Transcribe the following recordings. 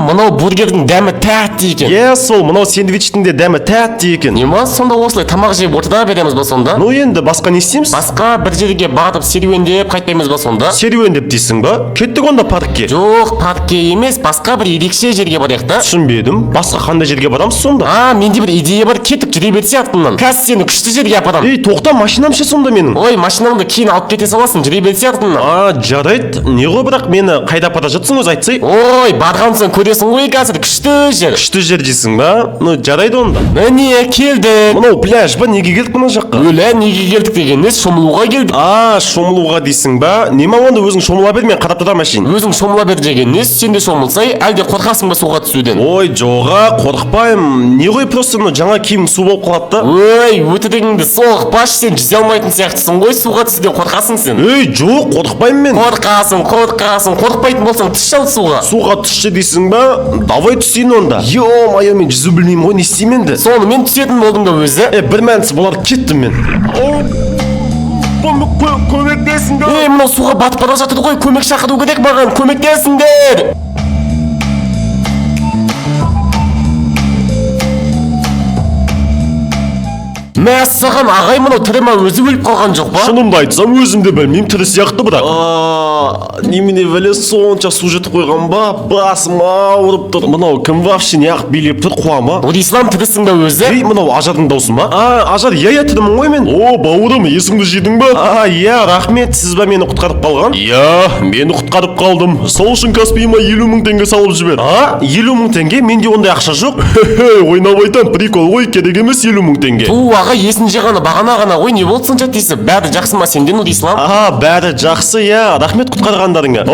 мынау бургердің дәмі тәтті екен. Сол мынау сэндвичтің де дәмі тәтті екен. Нема сонда осылай тамақ жеп отыра береміз ба сонда? Ну енді басқа не істейміз? Басқа бір жерге барып серуендеп қайтпаймыз ба сонда? Серуендеп дейсің ба? Кеттік онда паркке. Жоқ, паркке емес, басқа бір ерекше жерге барайық та. Түсінбедім. Басқа қандай жерге барамыз сонда? Менде бір идея бар, кетіп жүре берсе артымнан. Қазір сені күшті жерге апарамын. Ей, тоқта, машинам ше сонда менің. Ой, машинаңды кейін алып кете саласың, жүре берсе артымнан. Жарайды. Не ғой, бірақ мені қайда апара жатсың өзі айтсай? Ой, барғансың көресің ғой қазір, күшті жер. Күшті жер дейсің ба? Ну, жарайды онда. Міне, келдік. Мынау пляж ба? Неге келдік мына жаққа? Өлә, неге келдік дегенде шомылуға келдік. Шомылуға дейсің ба? Нема онда өзің шомыла бер, мен қарап тұрам әшейін. Өзің шомыла бер дегенде сен де шомылсай, әлде қорқасың ба суға түсуден? Ой, жоға, қорықпаймын. Не ғой, просто жаңа киім су болып қалады да. Ой, өтірігіңді соқпаш, сен жүзе алмайтын сияқтысың ғой, суға түсуден қорқасың сен. Ей, жоқ, қорықпаймын мен. Қорқасың, қорықпайтын болсаң түс шал суға. Суға түсші дейсің ба? Давай түсейін онда. Йо-майо, мен жүзу білмеймін ғой, не істеймін енді? Соны мен түсетін болдым да өзі. Бір мәнісі болар, кеттім мен. Көмектесіңдер. Мынау суға батып бара жатыр ғой, көмек шақыру керек маған, көмектесіңдер. Мәссаған ағай, мынау тірі ма, өзі өліп қалған жоқ па? Шынымды айтсам өзім де білмеймін, тірі сияқты бірақ. Немене біле сонша су жетіп қойған ба? Басым ауырып тұр. Мынау кім вообще неғып билеп тұр, қуама? Бұл ислам тірісің ба өзі? Ей, мынау Ажардың даусы ма? Ажар, иә тірімін ғой мен. Бауырым, есіңді жидің ба? Иә, рахмет, сіз ба мені құтқарып қалған? Иә, мені құтқарып қалдым. Сол үшін Каспийіма 50 мың теңге салып жібер. 50 мың теңге? Менде ондай ақша жоқ. Ойнап айтам, прикол ғой, керек емес 50 мың теңге. Есін жиғаны бағана ғана ғой, не болды сонша тиісіп? Бәрі жақсы ма сенде, Нұрислам? Бәрі жақсы, иә. Рахмет құтқарғандарыңа.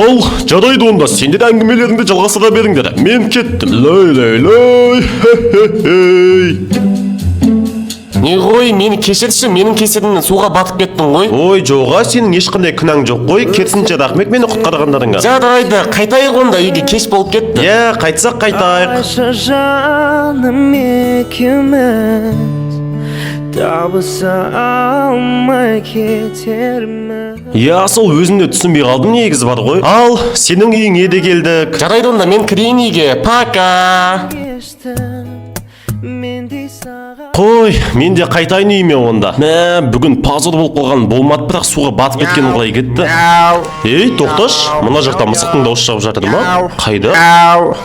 Жарайды онда, сендер әңгімелеріңді жалғастыра беріңдер. Мен кеттім. Лой. Не ғой, мені кешірші, менің кесірімнен суға батып кеттің ғой. Ой, жоға, сенің ешқандай күнәң жоқ қой. Кетсінші рахмет мені құтқарғандарыңа. Жарайды, қайтайық онда, үйге кеш болып кетті. Иә, қайтсақ қайтайық. Жаным екеуміз табыса алмай кетерміз. Иә, сол өзімде түсінбей қалдым, негізі бар ғой. Ал, сенің үйіңе де келдік. Жарайды онда, мен кірейін үйге. Пока. Қой, мен де қайтайын үйіме онда. Бүгін пазар болып қалған болмады, бірақ суға батып кеткен қалай кетті. Ей, тоқташ, мына жақта мысықтың дауысы шығып жатыр ма? Қайда?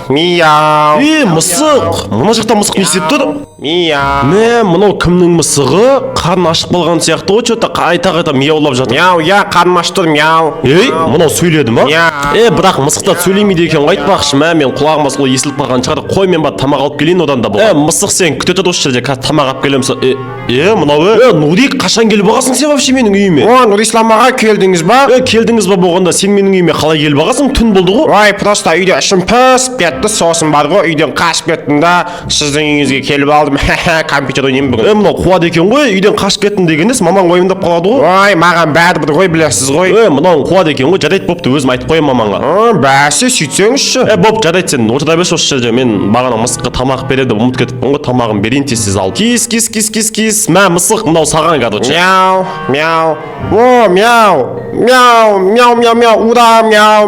Мияу. Мысық, мына жақта мысық не істеп тұр? Мияу. Мынау кімнің мысығы? Қарны ашық болған сияқты ғой, что-то қайта мияулап жатыр. Мяу, я қарным ашып тұр, мяу. Ей, мынау сөйледі ма? Бірақ мысықтар сөйлемейді екен, айтпақшы, мен құлағыма солай естіліп қалған шығар. Қой, мен бар тамақ алып келейін одан да бұл. Мысық, сен күте тұр осы жерде, қазір тамақ алып келемін. Мынау, Нурик, қашан келіп бағасың сен вообще менің үйіме? Нұрислам аға, келдіңіз ба? Келдіңіз ба болғанда, сен менің үйіме қалай келіп бағасың? Түн болды ғой. Ой, просто үйде ішім пісіп кетті, сосын бар ғой, үйден қашып кеттім да, сіздің үйіңізге келіп алдым. Компьютер ойнаймын бүгін. Мынау қуады екен ғой, үйден қашып кеттім дегенде мамаң уайымдап қалады ғой. Ой, маған бәрібір ғой, білесіз ғой. Мынау қуады екен ғой, жарайды бопты, өзім айтып қоямын мамаңа. Бәсе, сөйтсеңізші. Боп, жарайды, сен отыра берші осы жерде. Мен бағана мысыққа тамақ береді, ұмытып кетіппін ғой, тамағын берейін тез алып. Кис. Мысық, мынау саған, короче. Мяу. О, мяу. Ура, мяу,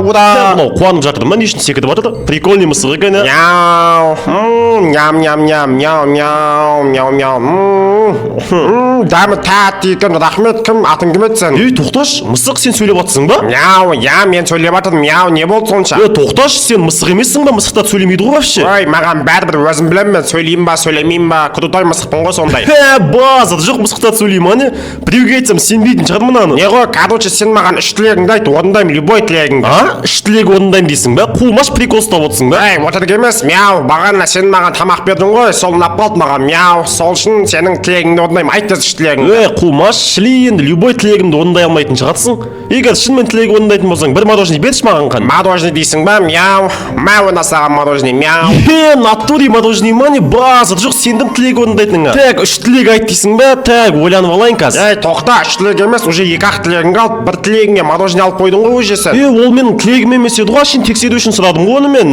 ура. Мынау қуанып жатыр ма, не үшін секіріп жатыр? Прикольный мысық екен. Мяу. Дәмі тәтті екен, рахмет. Кім, атын кім еді сен? Ей, тоқташ, мысық, сен сөйлеп жатсың ба? Мяу, мен сөйлеп жатырмын. Мяу, не болды сонша? Тоқташ, сен мысық емессің ба? Мысықтар сөйлемейді ғой вообще. Ой, маған бәрібір өзім білемін, сөйлеймін ба, сөйлемеймін ба? Крутой мысықпын ғой сондай. Базар жоқ, мысықтар сөйлеймін, ане? Біреуге айтсам сенбейтін шығар мынаны. Не ғой, короче, сен маған 3 тілегіңді айт, орындаймын, любой тілегіңді. 3 тілек орындаймын дейсің ба? Қуымаш прикол ұстап отырсың ба? Ей, отырық емес, мяу, бағана сен маған тамақ бердің ғой, сол ұнап қалды маған, мяу, сол үшін сенің тілегіңді орындаймын, айт тез 3 тілегіңді. Қуымаш, шли енді любой тілегімді орындай алмайтын шығарсың. Егер шынымен тілек орындайтын болсаң, бір мороженое берші маған қан. Мороженое дейсің ба, мяу, мауына саған мороженое, мяу. Натуре мороженое ма не? Базар жоқ, сендім тілек орындайтыныңа. Так, 3 тілек айт дейсің ба? Так, ойланып алайын қазір. Ей, тоқта, 3 тілек емес, уже 2-ақ тілегіңді алып, бір тілегіңе мороженое алып қойдың ғой уже сен. Ол менің тілегім емес еді ғой, тексеру үшін сұрадым ғой оны мен.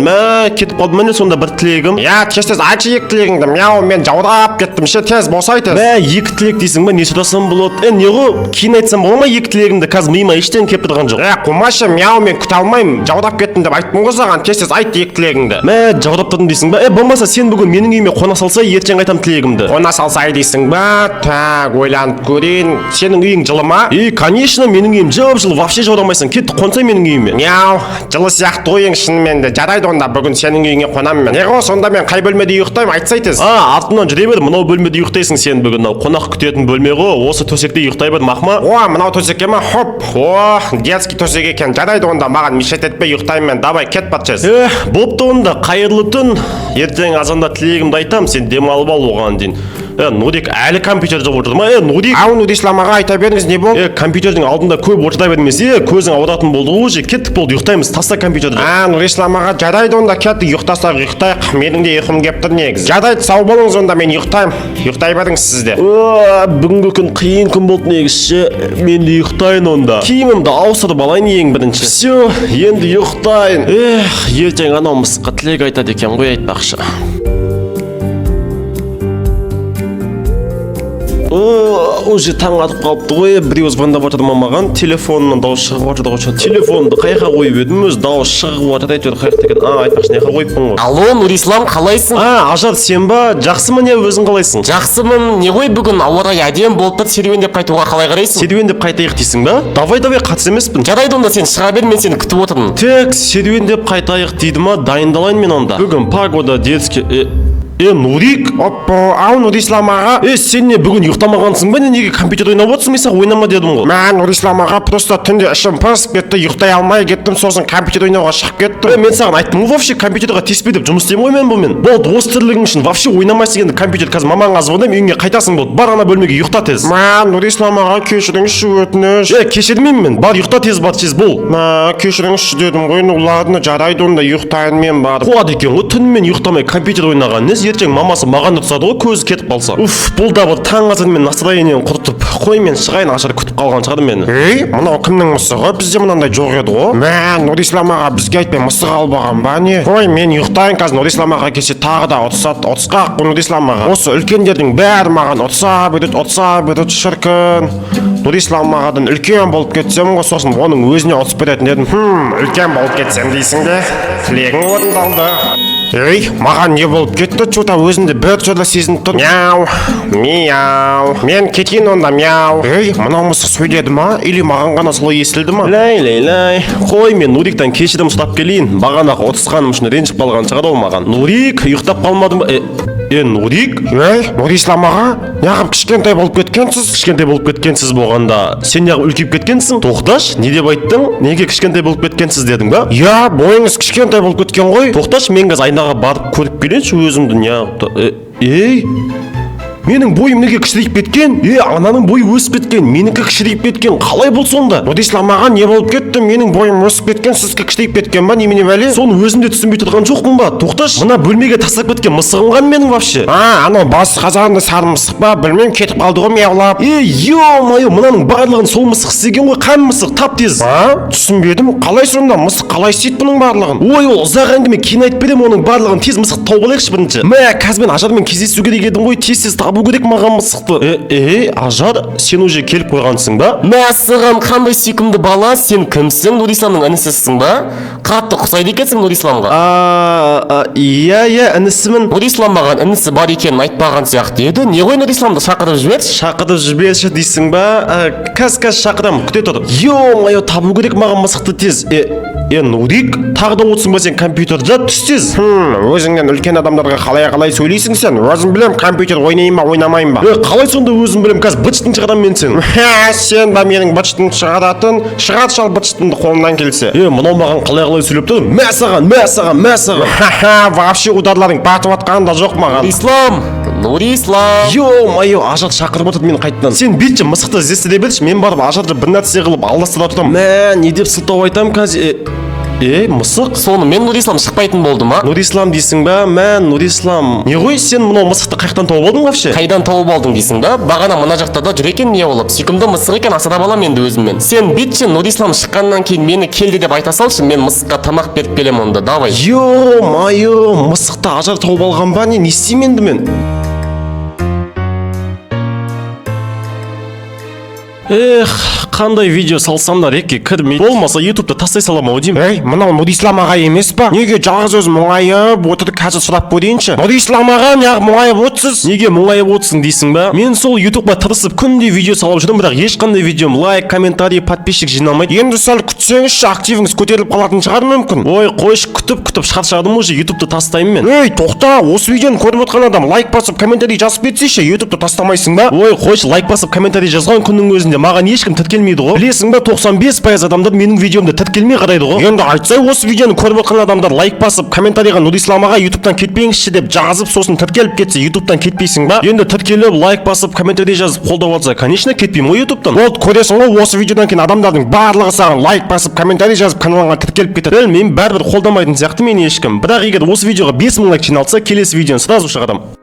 Кетіп қалдым, міне сонда бір тілегім. Тез айтшы екі тілегіңді. Мяу, мен жаудап кеттім ше, тез босай тез. Мә, екі тілек дейсің ба, не сұрасам болады? Не ғой, кейін айтсам бола ма екі тілегімді? Қазір миыма ештеңе келіп тұрған жоқ. Қумашы, мяу, мен күте алмаймын. Жаудап кеттім деп айттым ғой саған. Тез айт екі тілегіңді. Мә, жаудап тұрдым дейсің ба? Болмаса сен бүгін менің үйіме қона салса, ертең айтам тілегімді. Қона салсай дейсің ба? Так, ойланып көрейін. Сенің үйің жылы ма? Конечно, менің үйім жып-жылы, вообще жаурамайсың. Кетті қонсай менің үйіме. Мяу, жылы сияқты ойың шынымен де. Жарайды онда бүгін сенің үйіңе қонамын мен. Неғо, сонда мен қай бөлмеде ұйықтаймын, айтсай тез. Артымнан жүре бер, мынау бөлмеде ұйықтайсың сен бүгін. Мынау қонақ күтетін бөлме ғой, осы төсекте ұйықтай бер, мақма. Мынау төсекке ма? Хоп. Детский төсек екен. Жарайды онда маған мешет етпей ұйықтаймын мен. Давай, кет патчес. Болыпты онда, қайырлы түн. Ертең азанда тілегімді айтам, сен демалып ал оған дейін. Нурик әлі компьютер жоқ отырды ма? Нурик. Нурисламаға айта беріңіз, не болды? Компьютердің алдында көп отыра бермес, көзің ауыратын болды ғой, уже кеттік болды, ұйықтаймыз, таста компьютерді. Нурисламаға жарайды онда, кетті, ұйықтасақ ұйықтайық. Менің де ұйқым кеп тұр негізі. Жарайды, сау болыңыз онда, мен ұйықтаймын. Ұйықтай беріңіз сізде. Бүгінгі күн қиын күн болды негізші. Мен де ұйықтайын онда. Киімімді ауыстырып алайын ең бірінші. Все, енді ұйықтайын. Ертең анау мысыққа тілек айтады екен ғой, айтпақшы. Уже таң атып қалыпты ғой, біреу звондап жатыр ма маған, телефонынан дауыс шығып жатыр ғой. Телефонды қаяққа қойып едім, өзі дауыс шығып жатыр, әйтеуір қаяқта екен. Айтпақшы, не қойыппын ғой. Алло, Нурислам, қалайсың? Ажар, сен ба? Жақсымын, не өзің қалайсың? Жақсымын. Не ғой бүгін ауа райы әдемі болып тұр, серуендеп қайтуға қалай қарайсың? Серуендеп қайтайық дейсің ба? Давай, қатыс емеспін. Жарайды онда, сен шыға бер, мен сені күтіп отырмын. Тек серуендеп қайтайық дейді ма? Дайындалайын мен онда. Бүгін погода детский. Нурик? Нурисламаға. Сен не бүгін ұйықтамағансың ба? Неге компьютер ойнап отырсың? Мен саған ойнама дедім ғой. Мен Нурисламаға просто түнде ішім пысып кетті, ұйықтай алмай кеттім, сосын компьютер ойнауға шығып кеттім. Мен саған айттым ғой, вообще компьютерға тиіспе деп жұмыс істеймін ғой мен бұмен. Болды, осы тірлігің үшін вообще ойнамайсың енді компьютер. Қазір мамаңа звондаймын, үйіңе қайтасың болды. Бар ана бөлмеге ұйықта тез. Нурисламаға кешіріңізші өтініш. Кешірмеймін мен. Бар ұйықта тез, бар тез бол. Кешіріңізші дедім ғой, ладно, жарайды онда ұйықтайын мен барып. Қуады екен ғой, түнімен ұйықтамай компьютер ойнаған. Несі ертең мамасы маған ұтсады ғой, көзі кетіп қалса. Бұл да бір таң азанмен настроением құртып. Қой мен шығайын, Ажар күтіп қалған шығар мені. Мынау кімнің мысығы? Бізде мынандай жоқ еді ғой. Нурисламаға бізге айтпай мысық албаған ба не? Қой, мен ұйықтайын қазір, Нурисламаға келсе тағы да отысқақ Нурисламаға. Осы үлкендердің бәрі маған отса береді, шіркін. Нурисламағадан үлкен болып кетсем ғой, сосын оның өзіне отыс беретін едім. Үлкен болып кетсем дейсің де? Тілегің орындалды. Маған не болып кетті? Чута өзінде бір түрлі сезініп тұр. Мяу. Мен кетейін онда, мяу. Мынау мысық сөйледі ма? Или маған ғана солай естілді ма? Лай. Қой, мен Нуриктан кешірім сұрап келейін. Бағанағы отысқаным үшін ренжіп қалған шығар ол маған. Нурик, ұйықтап қалмадың ба? Нурик? Нурисламаға? Неғып кішкентай болып кеткенсіз? Кішкентай болып кеткенсіз болғанда, сен неғып үлкейіп кеткенсің? Тоқташ, не деп айттың? Неге кішкентай болып кеткенсіз дедің ба? Бойыңыз кішкентай болып кеткен ғой. Тоқташ, мен қазір айнаға барып көріп келейінші өзімді неғып. Менің бойым неге кішірейіп кеткен? Ананың бойы өсіп кеткен, менікі кішірейіп кеткен. Қалай бұл сонда? Нурисламаға не болып кетті? Менің бойым өсіп кеткен, сізге кішірейіп кеткен ба? Немене бәле? Соны өзім де түсінбей тұрған жоқпын ба? Тоқташ, мына бөлмеге тастап кеткен мысығым ған менің вообще. Анау басы қазанды сары мысық ба? Білмеймін, кетіп қалды ғой мияулап. Ё-моё, мынаның барлығын сол мысық істеген ғой, қан мысық, тап тез. Түсінбедім. Қалай сонда? Мысық қалай істейді бұның барлығын? Ол ұзақ әңгіме, кейін айтып беремін оның барлығын. Тез мысық тауып алайықшы бірінші. Қазір мен Ажармен кездесу керек едім ғой, тез табу керек маған мысықты. Ажар, сен уже келіп қойғансың ба? Мәсіған, қандай сүйкімді бала, сен кімсің? Нурисламның інісісің ба? Қатты ұқсайды екенсің Нурисламға. Інісімін. Нурислам маған інісі бар екенін айтпаған сияқты еді. Не ғой Нурисламды шақырып жіберші? Шақырып жіберші дейсің ба? Қазір шақырам, күте тұр. Ё-моё, табу керек маған мысықты тез. Нурик, тағы да отырсың ба сен компьютерде? Түстез. Өзіңнен үлкен адамдарға қалай сөйлейсің сен? Өзім білем, компьютер ойнайын ба, ойнамайын ба? Қалай сонда өзім білем, қазір бычтың шығарам мен сен. Сен ба менің бычтың шығаратын? Шығат шал бычтыңды қолынан келсе. Мынау маған қалай сөйлеп тұр? Мә саған. Вообще ударларың батып атқан да жоқ маған. Нурислам. Ё-моё, Ажар шақырып отыр мені қайтадан. Сен бетші мысықты іздестіре берші, мен барып Ажарды бір нәрсе қылып алдастыра тұрамын. Не деп сылтау айтам қазір? мысық? Соны мен Нұрислам шықпайтын болды ма? Нұрислам дейсің ба? Мә, Нұрислам. Не ғой сен мынау мысықты қаяқтан тауып алдың вообще? Қайдан тауып алдың дейсің ба? Бағана мына жақта да жүр екен не болып. Сүйкімді мысық екен, асырап алам енді өзіммен. Сен бүйтші, Нұрислам шыққаннан кейін мені келді деп айта салшы, мен мысыққа тамақ беріп келем онда. Давай. Ё-майо, мысықты ажар тауып алған ба? Не істеймін енді мен? Қандай видео салсам да рекке кірмейді. Болмаса ютубта тастай салам ау деймін. Ей, мынау Нұрислам аға емес па? Неге жалғыз өзі мұңайып отырды, қазір сұрап көрейінші. Нұрислам аға, неғып мұңайып отырсыз? Неге мұңайып отырсың дейсің ба? Мен сол ютубқа тырысып күнде видео салып жүрдім, бірақ ешқандай видеом лайк, комментарий, подписчик жиналмайды. Енді сәл күтсеңізші, активіңіз көтеріліп қалатын шығар мүмкін. Ой, қойшы, күтіп шаршадым уже, ютубты тастаймын мен. Ей, тоқта, осы видеоны көріп отырған адам лайк басып, комментарий жазып кетсейші, ютубты тастамайсың ба? Ой, қойшы, лайк басып комментарий жазған күннің өзінде маған ешкім тіркелмейді ғой. Білесің ба, 95% адамдар менің видеомды тіркелмей қарайды ғой. Енді айтсай, осы видеоны көріп отырған адамдар лайк басып, комментарийға Нұрислам аға ютубтан кетпеңізші деп жазып, сосын тіркеліп кетсе, ютубтан кетпейсің ба? Енді тіркеліп, лайк басып, комментарий жазып қолдап алса, конечно, кетпеймін ғой ютубтан. Вот көресің ғой, осы видеодан кейін адамдардың барлығы саған лайк басып, комментарий жазып, каналыңа тіркеліп кетеді. Білмеймін, бәрібір қолдамайтын сияқты мені ешкім. Бірақ егер осы видеоға 5000 лайк жиналса, келесі видеоны сразу шығарамын.